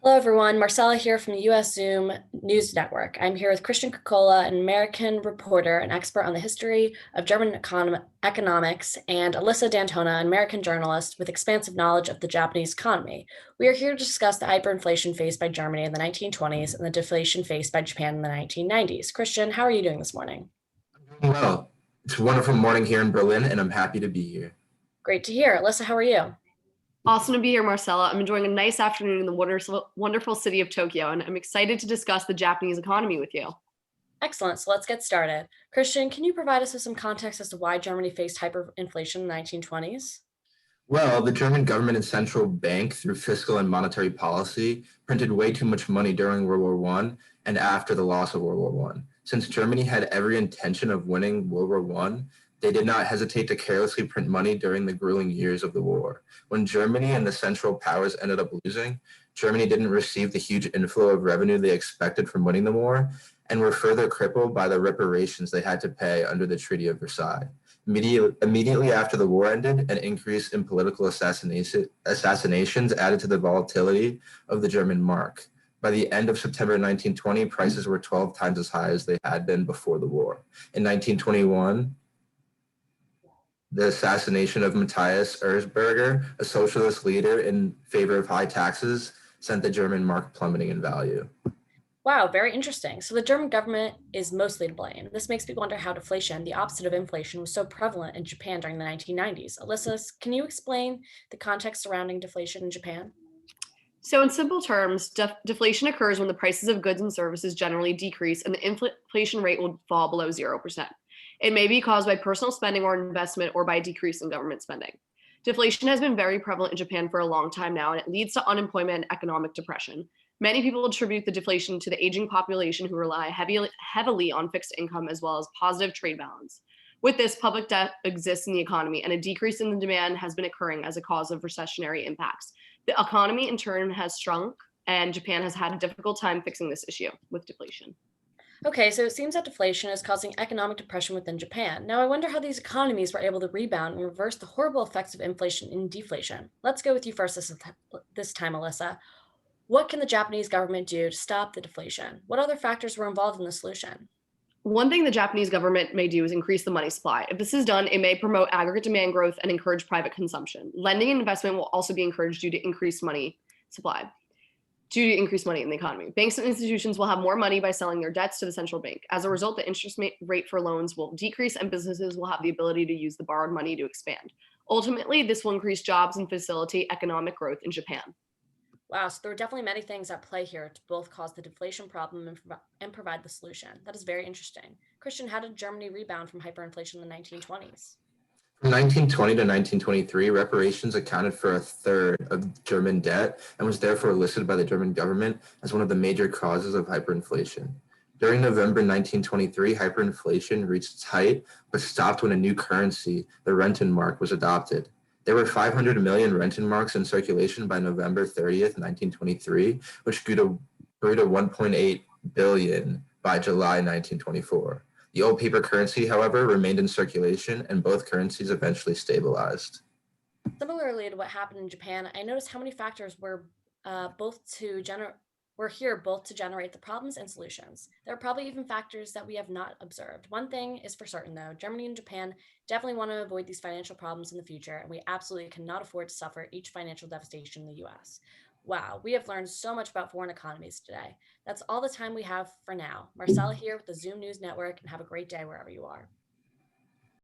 Hello, everyone. Marcella here from the US Zoom News Network. I'm here with Christian Cocola, an American reporter and expert on the history of German economics, and Alyssa D'Antona, an American journalist with expansive knowledge of the Japanese economy. We are here to discuss the hyperinflation faced by Germany in the 1920s and the deflation faced by Japan in the 1990s. Christian, how are you doing this morning? Well, it's a wonderful morning here in Berlin, and I'm happy to be here. Great to hear. Alyssa, how are you? Awesome to be here, Marcella. I'm enjoying a nice afternoon in the wonderful city of Tokyo, and I'm excited to discuss the Japanese economy with you. Excellent. So let's get started. Christian, can you provide us with some context as to why Germany faced hyperinflation in the 1920s? Well, the German government and central bank, through fiscal and monetary policy, printed way too much money during World War One and after the loss of World War One. Since Germany had every intention of winning World War One, they did not hesitate to carelessly print money during the grueling years of the war. When Germany and the Central Powers ended up losing, Germany didn't receive the huge inflow of revenue they expected from winning the war and were further crippled by the reparations they had to pay under the Treaty of Versailles. Immediately after the war ended, an increase in political assassinations added to the volatility of the German mark. By the end of September 1920, prices were 12 times as high as they had been before the war. In 1921, the assassination of Matthias Erzberger, a socialist leader in favor of high taxes, sent the German mark plummeting in value. Wow, very interesting. So the German government is mostly to blame. This makes me wonder how deflation, the opposite of inflation, was so prevalent in Japan during the 1990s. Alyssa, can you explain the context surrounding deflation in Japan? So, in simple terms, deflation occurs when the prices of goods and services generally decrease and the inflation rate will fall below 0%. It may be caused by personal spending or investment or by a decrease in government spending. Deflation has been very prevalent in Japan for a long time now, and it leads to unemployment and economic depression. Many people attribute the deflation to the aging population who rely heavily on fixed income as well as positive trade balance. With this, public debt exists in the economy, and a decrease in the demand has been occurring as a cause of recessionary impacts. The economy, in turn, has shrunk, and Japan has had a difficult time fixing this issue with deflation. Okay, so it seems that deflation is causing economic depression within Japan. Now, I wonder how these economies were able to rebound and reverse the horrible effects of inflation and deflation. Let's go with you first this time, Alyssa. What can the Japanese government do to stop the deflation? What other factors were involved in the solution? One thing the Japanese government may do is increase the money supply. If this is done, it may promote aggregate demand growth and encourage private consumption. Lending and investment will also be encouraged due to increased money supply, due to increased money in the economy. Banks and institutions will have more money by selling their debts to the central bank. As a result, the interest rate for loans will decrease and businesses will have the ability to use the borrowed money to expand. Ultimately, this will increase jobs and facilitate economic growth in Japan. Wow, so there are definitely many things at play here to both cause the deflation problem and provide the solution. That is very interesting. Christian, how did Germany rebound from hyperinflation in the 1920s? From 1920 to 1923, reparations accounted for a third of German debt and was therefore listed by the German government as one of the major causes of hyperinflation. During November 1923, hyperinflation reached its height, but stopped when a new currency, the Rentenmark, was adopted. There were 500 million Rentenmarks in circulation by November 30th, 1923, which grew to 1.8 billion by July 1924. The old paper currency, however, remained in circulation, and both currencies eventually stabilized. Similarly to what happened in Japan, I noticed how many factors were here both to generate the problems and solutions. There are probably even factors that we have not observed. One thing is for certain, though, Germany and Japan definitely want to avoid these financial problems in the future, and we absolutely cannot afford to suffer each financial devastation in the US. Wow, we have learned so much about foreign economies today. That's all the time we have for now. Marcella here with the Zoom News Network, and have a great day wherever you are.